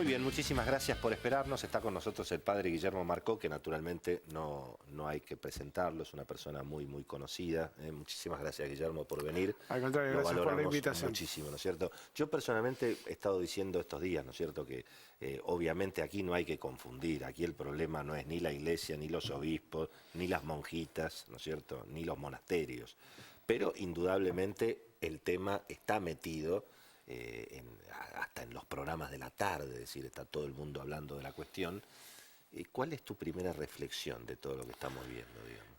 Muy bien, muchísimas gracias por esperarnos. Está con nosotros el padre Guillermo Marcó, que naturalmente no hay que presentarlo, es una persona muy conocida. Muchísimas gracias, Guillermo, por venir. Al contrario, Lo gracias por la valoramos invitación. muchísimo, ¿no es cierto? Yo personalmente he estado diciendo estos días, ¿no es cierto?, que obviamente aquí no hay que confundir. Aquí el problema no es ni la iglesia, ni los obispos, ni las monjitas, ¿no es cierto?, ni los monasterios. Pero indudablemente el tema está metido hasta en los programas de la tarde, es decir, está todo el mundo hablando de la cuestión. ¿Cuál es tu primera reflexión de todo lo que estamos viendo, digamos?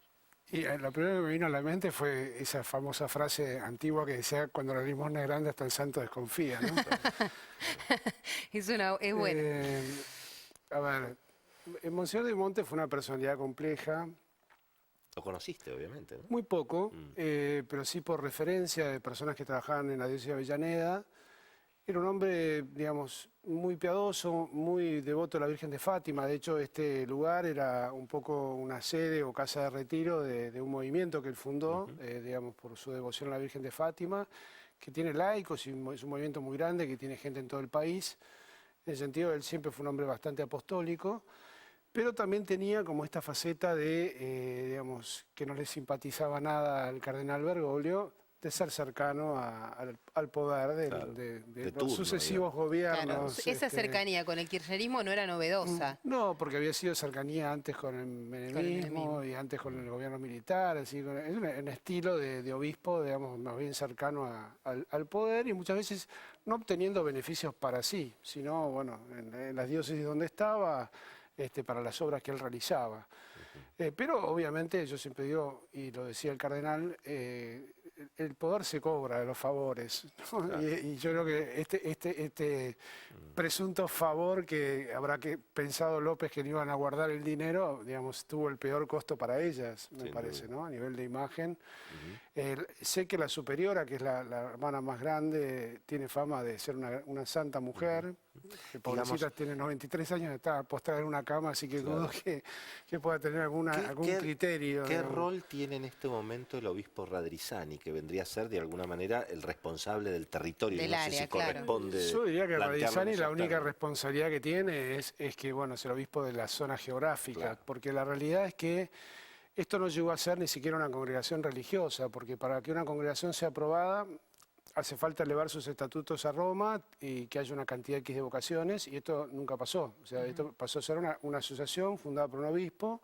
Y lo primero que me vino a la mente fue esa famosa frase antigua que decía: cuando la limosna es grande hasta el santo desconfía, ¿no? Es bueno. A ver, Monseñor de Monte fue una personalidad compleja. Lo conociste, obviamente, ¿no? Muy poco, pero sí por referencia de personas que trabajaban en la diócesis de Avellaneda. Era un hombre, digamos, muy piadoso, muy devoto a la Virgen de Fátima. De hecho, este lugar era un poco una sede o casa de retiro de un movimiento que él fundó, digamos, por su devoción a la Virgen de Fátima, que tiene laicos y es un movimiento muy grande que tiene gente en todo el país. En ese sentido, él siempre fue un hombre bastante apostólico, pero también tenía como esta faceta de, digamos, que no le simpatizaba nada al cardenal Bergoglio, de ser cercano al poder Claro, de de los turno, sucesivos Claro, gobiernos. esa cercanía con el kirchnerismo no era novedosa. No, porque había sido cercanía antes con el menemismo y antes con el gobierno militar, así, es un estilo de obispo, digamos, más bien cercano al poder y muchas veces no obteniendo beneficios para sí, sino, bueno, en las diócesis donde estaba, para las obras que él realizaba. Pero obviamente yo siempre digo, y lo decía el cardenal, el poder se cobra de los favores, ¿no? Claro. Y yo creo que este presunto favor que habrá pensado López que no iban a guardar el dinero, digamos, tuvo el peor costo para ellas, me Sin parece, duda. ¿no? A nivel de imagen. Sé que la superiora, que es la hermana más grande, tiene fama de ser una santa mujer. Que pobrecita, tiene 93 años, está postrada en una cama, así que dudo que pueda tener algún criterio. ¿Qué digamos. rol tiene en este momento el obispo Radrizzani, que vendría a ser de alguna manera el responsable del territorio? Del No sé área, si claro. corresponde. Yo diría que plantearlo en Radrizzani esos la única términos. responsabilidad que tiene es que, bueno, es el obispo de la zona geográfica, Claro. porque la realidad es que esto no llegó a ser ni siquiera una congregación religiosa, porque para que una congregación sea aprobada hace falta elevar sus estatutos a Roma y que haya una cantidad X de vocaciones, y esto nunca pasó. O sea, esto pasó a ser una asociación fundada por un obispo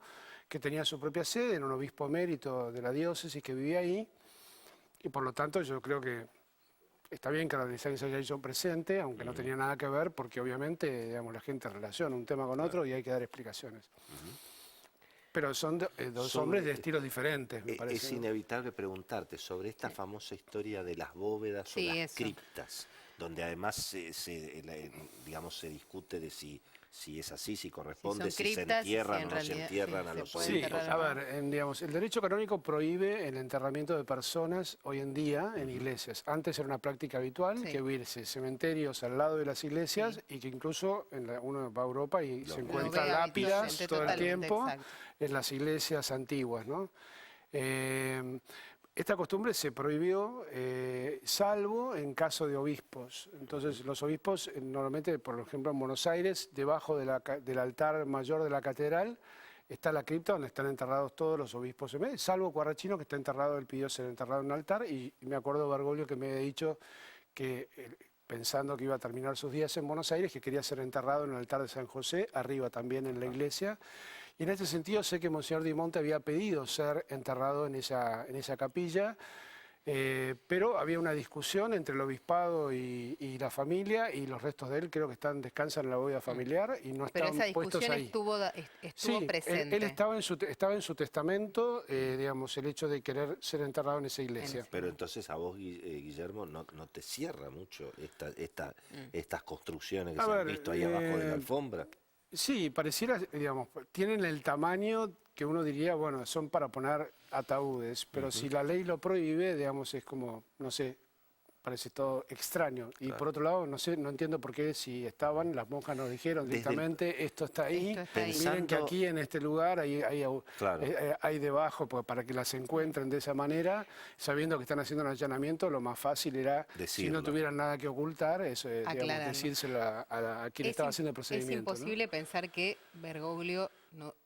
que tenía su propia sede, era un obispo emérito de la diócesis que vivía ahí, y por lo tanto yo creo que está bien que la Radrizzani se haya hecho presente, aunque no tenía nada que ver, porque obviamente, digamos, la gente relaciona un tema con otro y hay que dar explicaciones. Pero son dos hombres de estilos diferentes, me parece. Es ¿no? inevitable preguntarte sobre esta famosa historia de las bóvedas o Sí, las eso. criptas, donde además digamos, se discute de si es así, si corresponde, son si se criptas, entierran si o en no se realidad, entierran sí, a se los puede Sí, obispos. enterrar a ver, digamos, el derecho canónico prohíbe el enterramiento de personas hoy en día en iglesias. Antes era una práctica habitual que hubiese cementerios al lado de las iglesias y que incluso uno va a Europa y se encuentra ve lápidas habitualmente, todo el totalmente, tiempo exacto. en las iglesias antiguas, ¿no? Esta costumbre se prohibió salvo en caso de obispos. Entonces los obispos normalmente, por ejemplo en Buenos Aires, debajo del altar mayor de la catedral, está la cripta donde están enterrados todos los obispos, salvo Cuarrachino, que está enterrado, él pidió ser enterrado en un altar, y me acuerdo Bergoglio que me había dicho que pensando que iba a terminar sus días en Buenos Aires, que quería ser enterrado en el altar de San José, arriba también en la iglesia. Y en este sentido sé que Monseñor Di Monte había pedido ser enterrado en esa capilla, pero había una discusión entre el obispado y la familia, y los restos de él creo que descansan en la bóveda familiar y no Pero están esa puestos discusión ahí. estuvo presente. Él estaba en su testamento, digamos, el hecho de querer ser enterrado en esa iglesia. Pero entonces a vos, Guillermo, no te cierra mucho estas construcciones que se han visto ahí abajo de la alfombra. Sí, pareciera, digamos, tienen el tamaño que uno diría, bueno, son para poner ataúdes, pero si la ley lo prohíbe, digamos, es como, no sé, parece todo extraño. Y por otro lado, no sé, no entiendo por qué si estaban, las monjas nos dijeron directamente, esto está ahí, miren que aquí en este lugar hay debajo para que las encuentren de esa manera, sabiendo que están haciendo un allanamiento, lo más fácil era, si no tuvieran nada que ocultar, eso, digamos, decírselo a quien estaba haciendo el procedimiento. Es imposible pensar que Bergoglio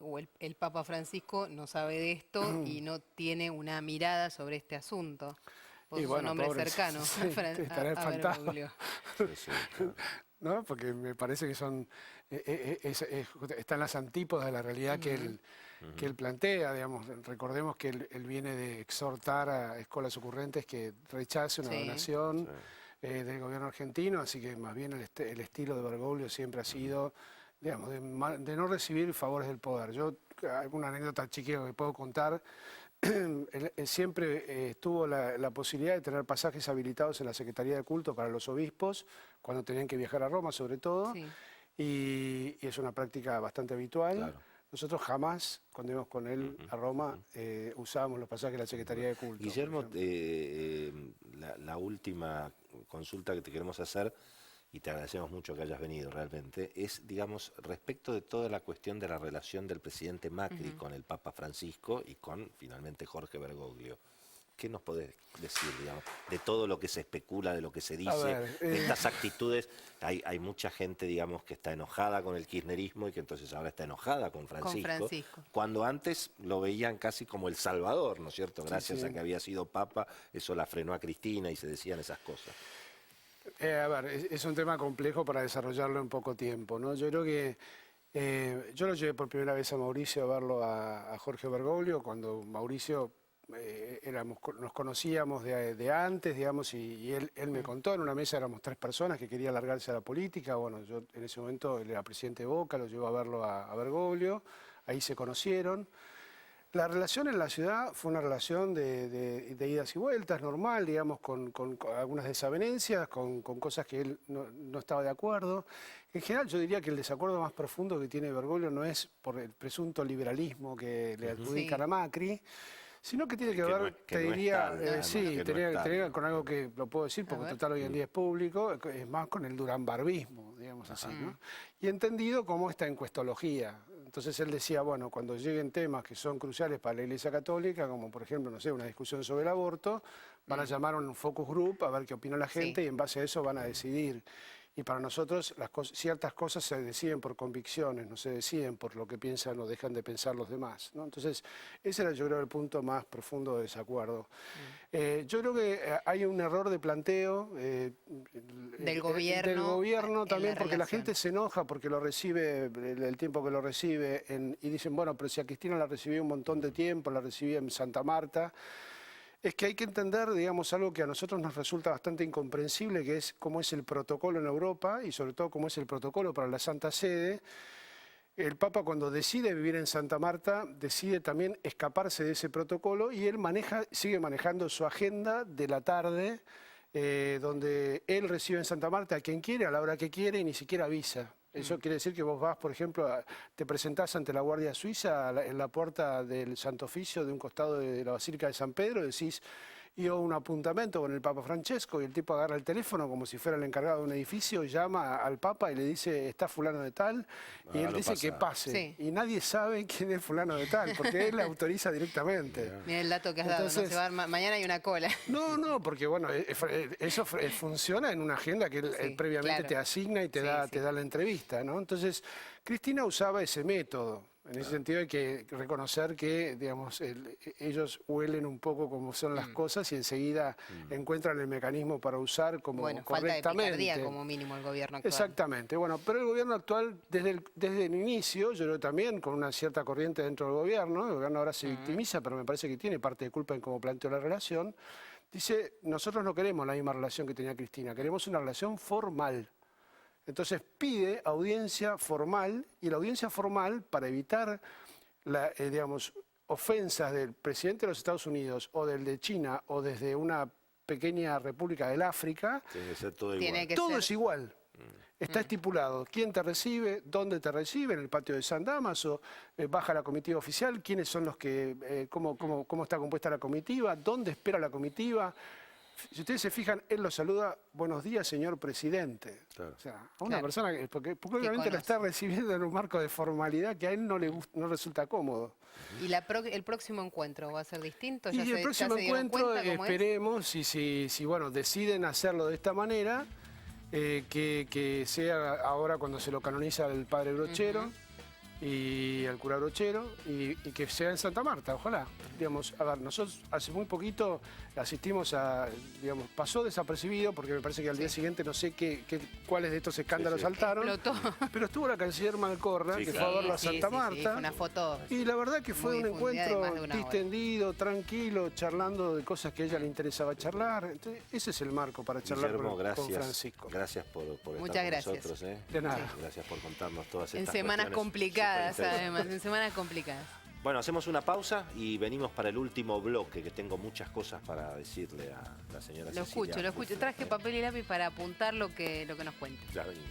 o el Papa Francisco no sabe de esto y no tiene una mirada sobre este asunto. Vos sos un hombre cercano a Bergoglio. ¿No? Porque me parece que están las antípodas de la realidad que él plantea, digamos. Recordemos que él viene de exhortar a escuelas ocurrentes que rechace una donación del gobierno argentino, así que más bien el estilo de Bergoglio siempre ha sido, digamos, de no recibir favores del poder. Yo, alguna anécdota chiquita que puedo contar, él siempre tuvo la posibilidad de tener pasajes habilitados en la Secretaría de Culto para los obispos, cuando tenían que viajar a Roma sobre todo, y es una práctica bastante habitual. Claro. Nosotros jamás, cuando íbamos con él a Roma, usábamos los pasajes de la Secretaría de Culto. Guillermo, la última consulta que te queremos hacer, y te agradecemos mucho que hayas venido realmente, es, digamos, respecto de toda la cuestión de la relación del presidente Macri con el Papa Francisco y con, finalmente, Jorge Bergoglio. ¿Qué nos podés decir, digamos, de todo lo que se especula, de lo que se dice, de estas actitudes? Hay mucha gente, digamos, que está enojada con el kirchnerismo y que entonces ahora está enojada con Francisco. Cuando antes lo veían casi como el salvador, ¿no es cierto? Gracias a que había sido Papa, eso la frenó a Cristina y se decían esas cosas. A ver, es un tema complejo para desarrollarlo en poco tiempo, ¿no? Yo creo que yo lo llevé por primera vez a Mauricio a verlo a Jorge Bergoglio, cuando Mauricio nos conocíamos de antes, digamos, y él me contó, en una mesa éramos 3 personas que querían largarse a la política. Bueno, yo en ese momento él era presidente de Boca, lo llevó a verlo a Bergoglio, ahí se conocieron. La relación en la ciudad fue una relación de idas y vueltas, normal, digamos, con algunas desavenencias, con cosas que él no estaba de acuerdo. En general, yo diría que el desacuerdo más profundo que tiene Bergoglio no es por el presunto liberalismo que le adjudican a Macri, sino que tiene que ver, te diría, tenía con algo que lo puedo decir, porque total hoy en día es público, es más con el duranbarbismo, digamos así, ¿no? Y entendido como esta encuestología. Entonces él decía, bueno, cuando lleguen temas que son cruciales para la Iglesia Católica, como por ejemplo, no sé, una discusión sobre el aborto, van a llamar a un focus group a ver qué opina la gente y en base a eso van a decidir. Y para nosotros ciertas cosas se deciden por convicciones, no se deciden por lo que piensan o dejan de pensar los demás, ¿no? Entonces, ese era, yo creo, el punto más profundo de desacuerdo. Yo creo que hay un error de planteo del gobierno también, porque la gente se enoja porque lo recibe, el tiempo que lo recibe, y dicen, bueno, pero si a Cristina la recibí un montón de tiempo, la recibí en Santa Marta. Es que hay que entender, digamos, algo que a nosotros nos resulta bastante incomprensible, que es cómo es el protocolo en Europa y sobre todo cómo es el protocolo para la Santa Sede. El Papa, cuando decide vivir en Santa Marta, decide también escaparse de ese protocolo y él sigue manejando su agenda de la tarde, donde él recibe en Santa Marta a quien quiere, a la hora que quiere y ni siquiera avisa. Eso quiere decir que vos vas, por ejemplo, te presentás ante la Guardia Suiza en la puerta del Santo Oficio de un costado de la Basílica de San Pedro, decís, yo un apuntamento con el Papa Francesco, y el tipo agarra el teléfono como si fuera el encargado de un edificio, llama al Papa y le dice, está fulano de tal, y él dice que pase. Y nadie sabe quién es fulano de tal, porque él le autoriza directamente. Mira el dato que has dado, no se va, mañana hay una cola. No, porque bueno, eso funciona en una agenda que él previamente te asigna y te da la entrevista, ¿no? Entonces, Cristina usaba ese método. En ese sentido hay que reconocer que, digamos, ellos huelen un poco cómo son las cosas y enseguida encuentran el mecanismo para usar como correctamente. Falta de picardía como mínimo el gobierno actual. Exactamente. Bueno, pero el gobierno actual, desde el inicio, yo creo también con una cierta corriente dentro del gobierno ahora se victimiza, pero me parece que tiene parte de culpa en cómo planteó la relación, dice, nosotros no queremos la misma relación que tenía Cristina, queremos una relación formal. Entonces pide audiencia formal, y la audiencia formal, para evitar digamos, ofensas del presidente de los Estados Unidos o del de China o desde una pequeña república del África, tiene que ser todo igual. Todo es igual. Está estipulado quién te recibe, dónde te recibe, en el patio de San Dámaso, baja la comitiva oficial, quiénes son los que, cómo está compuesta la comitiva, dónde espera la comitiva. Si ustedes se fijan, él lo saluda, buenos días, señor presidente. Claro. O sea, a una persona porque obviamente lo está recibiendo en un marco de formalidad que a él no resulta cómodo. ¿Y el próximo encuentro va a ser distinto? Y el próximo encuentro esperemos, si bueno, deciden hacerlo de esta manera, que sea ahora cuando se lo canoniza el padre Brochero y el cura Brochero, y que sea en Santa Marta, ojalá. Digamos, a ver, nosotros hace muy poquito asistimos a, digamos, pasó desapercibido, porque me parece que al día siguiente no sé cuáles de estos escándalos saltaron. Explotó. Pero estuvo la canciller Malcorra, que fue a verlo a Santa Marta. Fue una foto. Y la verdad que fue un encuentro distendido, tranquilo, charlando de cosas que a ella le interesaba charlar. Entonces, ese es el marco para charlar con Francisco. Gracias por Muchas estar gracias. con nosotros. De nada. Gracias por contarnos todas estas En semanas complicadas, superinteresantes. además, en semanas complicadas. Bueno, hacemos una pausa y venimos para el último bloque, que tengo muchas cosas para decirle a la señora Cecilia. Lo escucho. Traje papel y lápiz para apuntar lo que nos cuente. Ya venimos.